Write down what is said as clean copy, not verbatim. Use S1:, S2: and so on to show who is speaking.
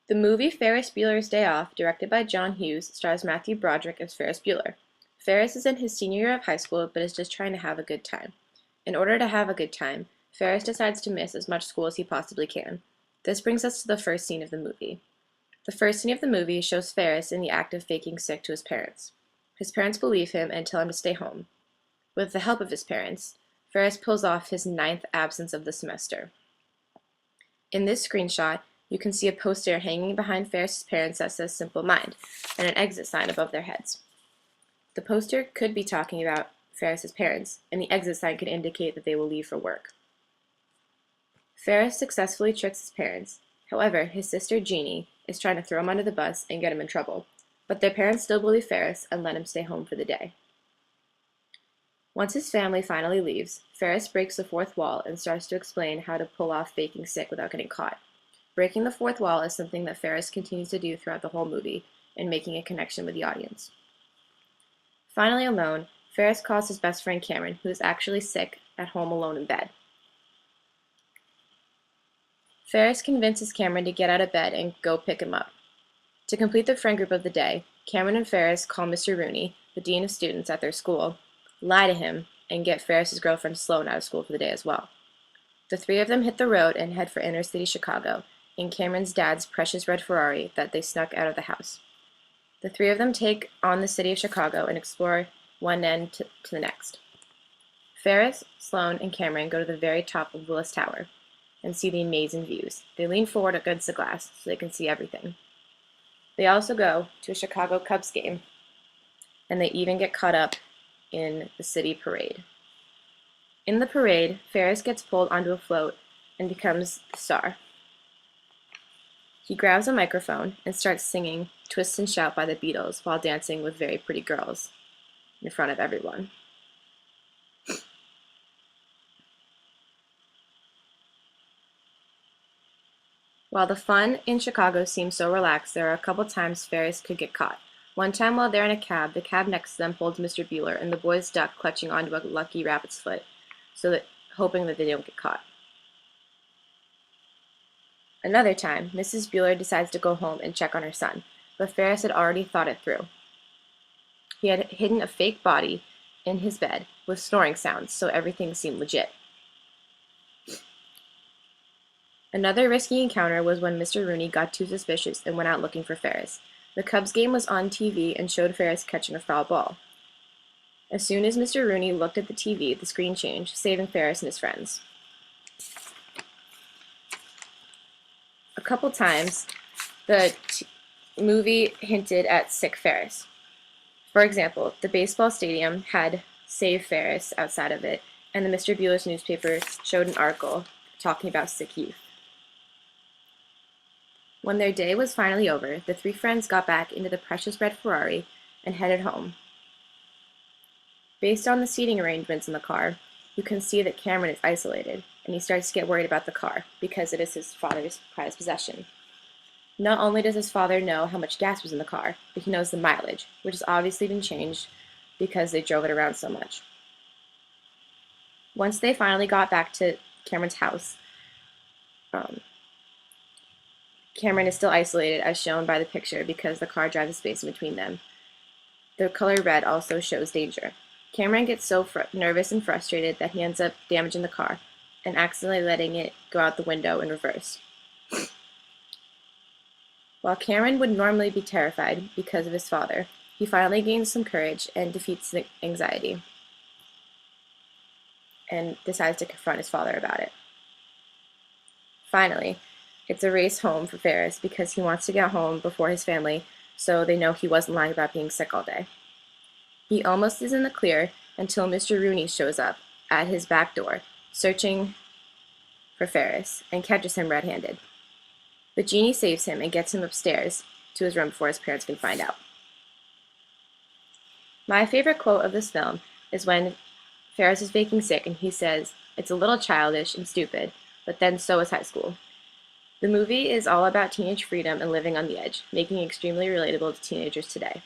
S1: The movie Ferris Bueller's Day Off, directed by John Hughes, stars Matthew Broderick as Ferris Bueller. Ferris is in his senior year of high school but is just trying to have a good time. In order to have a good time, Ferris decides to miss as much school as he possibly can. This brings us to the first scene of the movie. The first scene of the movie shows Ferris in the act of faking sick to his parents. His parents believe him and tell him to stay home. With the help of his parents, Ferris pulls off his ninth absence of the semester. In this screenshot, you can see a poster hanging behind Ferris's parents that says Simple Mind, and an exit sign above their heads. The poster could be talking about Ferris's parents, and the exit sign could indicate that they will leave for work. Ferris successfully tricks his parents. However, his sister Jeannie is trying to throw him under the bus and get him in trouble, but their parents still believe Ferris and let him stay home for the day. Once his family finally leaves, Ferris breaks the fourth wall and starts to explain how to pull off faking sick without getting caught. Breaking the fourth wall is something that Ferris continues to do throughout the whole movie and making a connection with the audience. Finally alone, Ferris calls his best friend Cameron, who is actually sick, at home alone in bed. Ferris convinces Cameron to get out of bed and go pick him up. To complete the friend group of the day, Cameron and Ferris call Mr. Rooney, the dean of students at their school, lie to him, and get Ferris's girlfriend Sloane out of school for the day as well. The three of them hit the road and head for inner city Chicago, in Cameron's dad's precious red Ferrari that they snuck out of the house. The three of them take on the city of Chicago and explore one end to the next. Ferris, Sloane, and Cameron go to the very top of Willis Tower and see the amazing views. They lean forward against the glass so they can see everything. They also go to a Chicago Cubs game, and they even get caught up in the city parade. In the parade, Ferris gets pulled onto a float and becomes the star. He grabs a microphone and starts singing Twist and Shout by the Beatles while dancing with very pretty girls in front of everyone. While the fun in Chicago seems so relaxed, there are a couple times Ferris could get caught. One time while they're in a cab, the cab next to them holds Mr. Bueller, and the boys duck, clutching onto a lucky rabbit's foot, hoping that they don't get caught. Another time, Mrs. Bueller decides to go home and check on her son, but Ferris had already thought it through. He had hidden a fake body in his bed with snoring sounds, so everything seemed legit. Another risky encounter was when Mr. Rooney got too suspicious and went out looking for Ferris. The Cubs game was on TV and showed Ferris catching a foul ball. As soon as Mr. Rooney looked at the TV, the screen changed, saving Ferris and his friends. A couple times, the movie hinted at sick Ferris. For example, the baseball stadium had Save Ferris outside of it, and the Mr. Bueller's newspaper showed an article talking about sick youth. When their day was finally over, the three friends got back into the precious red Ferrari and headed home. Based on the seating arrangements in the car, you can see that Cameron is isolated, and he starts to get worried about the car because it is his father's prized possession. Not only does his father know how much gas was in the car, but he knows the mileage, which has obviously been changed because they drove it around so much. Once they finally got back to Cameron's house, Cameron is still isolated as shown by the picture because the car drives a space in between them. The color red also shows danger. Cameron gets so nervous and frustrated that he ends up damaging the car and accidentally letting it go out the window in reverse. While Cameron would normally be terrified because of his father, he finally gains some courage and defeats the anxiety and decides to confront his father about it. Finally, it's a race home for Ferris because he wants to get home before his family so they know he wasn't lying about being sick all day. He almost is in the clear until Mr. Rooney shows up at his back door, searching for Ferris, and catches him red-handed. The genie saves him and gets him upstairs to his room before his parents can find out. My favorite quote of this film is when Ferris is faking sick and he says, "It's a little childish and stupid, but then so is high school." The movie is all about teenage freedom and living on the edge, making it extremely relatable to teenagers today.